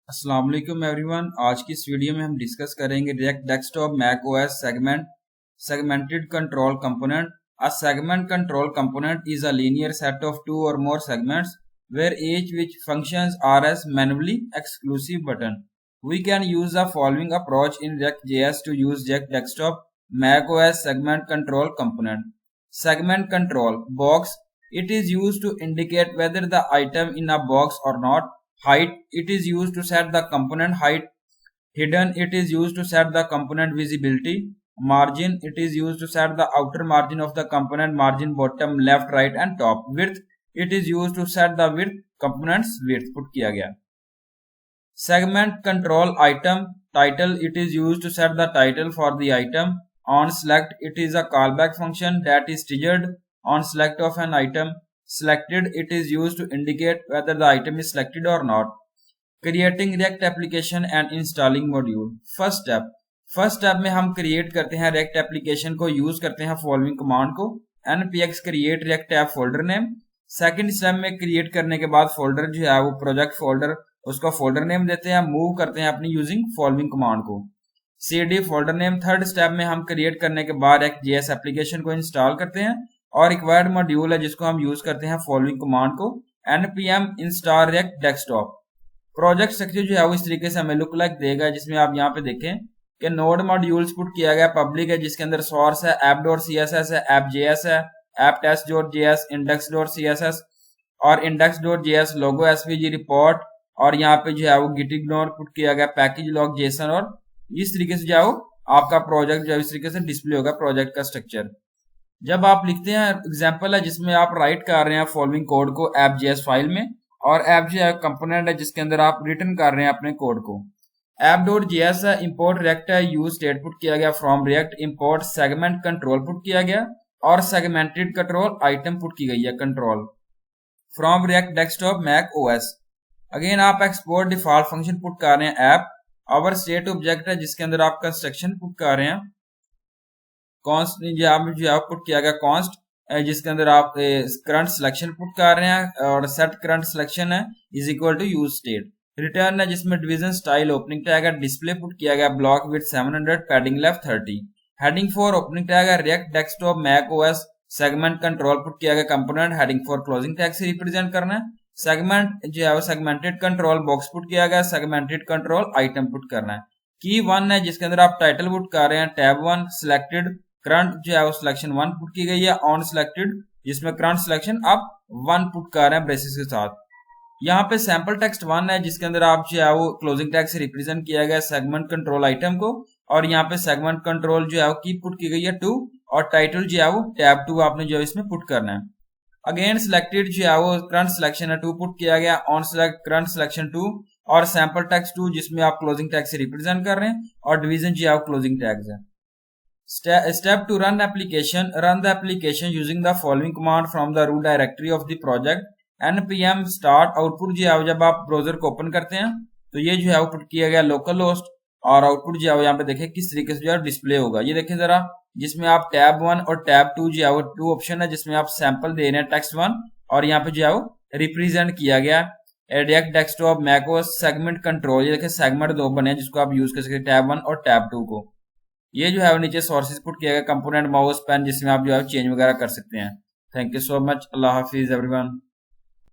अस्सलाम वालेकुम एवरीवन। आज की इस वीडियो में हम डिस्कस करेंगे React desktop Mac OS segmented control component. A segment control component is a linear set of two or more segments where each which functions are as manually exclusive button. We can use the following approach in React.js to use React Desktop Mac OS segment control component. Segment control box. It is used to indicate whether the item in a box or not. Height. It is used to set the component height. Hidden. It is used to set the component visibility. Margin. It is used to set the outer margin of the component margin bottom left right and top. Width. It is used to set the width components width put किया गया. Segment control item title. It is used to set the title for the item. On select. It is a callback function that is triggered on select of an item. Selected. It is used to indicate whether the item is selected or not. Creating React application and installing module. First step में हम create करते हैं React application को, use करते हैं following command को npx create react app folder name. Second step में create करने के बाद फोल्डर जो है वो प्रोजेक्ट फोल्डर, उसका फोल्डर नेम देते हैं, मूव करते हैं अपनी यूजिंग फॉलोइंग कमांड को cd folder name. Third step में हम क्रिएट करने के बाद React.js एप्लीकेशन को इंस्टॉल करते हैं और रिक्वायर्ड मॉड्यूल है जिसको हम यूज करते हैं फॉलोइंग कमांड को npm install react desktop. Project structure जो है वो इस तरीके से हमें लुक लाइक देगा, जिसमें आप यहाँ पे देखें कि नोड मॉड्यूल्स पुट किया गया, पब्लिक है जिसके अंदर सोर्स है, app.css है, app.js है, app.test.js, index.css और index.js, logo svg रिपोर्ट और यहाँ पे जो है वो git ignore पुट किया गया, पैकेज लॉग जेसन. और इस तरीके से जो है वो आपका प्रोजेक्ट जो है इस तरीके से डिस्प्ले होगा प्रोजेक्ट का स्ट्रक्चर. जब आप लिखते हैं एग्जाम्पल है जिसमें आप राइट कर रहे हैं फॉलोइंग कोड को app.js फाइल में, और ऐप जो है कंपोनेंट है जिसके अंदर आप रिटर्न कर रहे हैं अपने कोड को. app.js है, इंपोर्ट रिएक्ट है, यूज स्टेट पुट किया गया from react, import segment control put किया गया और सेगमेंटेड कंट्रोल आइटम पुट की गई है control from React desktop Mac OS. Again आप एक्सपोर्ट डिफॉल्ट फंक्शन पुट कर रहे हैं ऐप. आवर स्टेट ऑब्जेक्ट है जिसके अंदर आप कंस्ट्रक्शन पुट कर रहे हैं. कॉन्स्ट जो है पुट किया गया कॉन्स्ट, जिसके अंदर आप करंट सिलेक्शन पुट कर रहे हैं और सेट करंट सिलेक्शन है is equal to use state. Return है जिसमें डिवीजन स्टाइल ओपनिंग टैग है, डिस्प्ले पुट किया गया block with 700, padding left 30. Heading for opening tag है react desktop Mac OS segment control put किया गया component, heading for closing tag से represent करना है. सेगमेंट जो है वो सेगमेंटेड कंट्रोल बॉक्स पुट किया गया, सेगमेंटेड कंट्रोल आइटम पुट करना है. की 1 है जिसके अंदर आप टाइटल पुट कर रहे हैं, टैब 1 सिलेक्टेड, करंट जो है वो सिलेक्शन 1 पुट की गई है, ऑन सिलेक्टेड जिसमें करंट सिलेक्शन आप 1 पुट कर रहे हैं ब्रेसेस के साथ. यहाँ पे सैंपल टेक्स्ट 1 है जिसके अंदर आप जो है वो क्लोजिंग टैग से रिप्रेजेंट किया गया सेगमेंट कंट्रोल आइटम को, और यहाँ पे सेगमेंट कंट्रोल जो है वो की पुट की गई है 2 और टाइटल जो है वो टैब 2 आपने जो है इसमें पुट करना है. अगेन सिलेक्टेड जो है वो करंट सिलेक्शन है 2 पुट किया गया, ऑन सिलेक्ट करंट सिलेक्शन 2 और सैंपल टेक्स्ट 2 जिसमें आप क्लोजिंग टैग से रिप्रेजेंट कर रहे हैं, और डिवीजन जो है क्लोजिंग टैग्स है. Step to run application. Run the application using the following command from the root directory of the project. npm start output जो है जब आप ब्राउजर को ओपन करते हैं तो ये जो है आउटपुट किया गया लोकल होस्ट, और आउटपुट जो है यहाँ पे देखें किस तरीके से जो है डिस्प्ले होगा. ये देखें जरा, जिसमें आप टैब 1 और टैब 2 जो है वो 2 ऑप्शन है जिसमें आप सैंपल दे रहे हैं टेक्स्ट 1, और यहाँ पे जो है वो रिप्रेजेंट किया गया React desktop Mac OS segment control. ये देखें सेगमेंट 2 बने हैं जिसको आप यूज कर सकते हैं टैब 1 और टैब 2 को. ये जो है वो नीचे सोर्सेज पुट किया गया कंपोनेंट माउस पेन जिसमें आप जो है चेंज वगैरह कर सकते हैं. Thank you so much. Allah Hafiz everyone.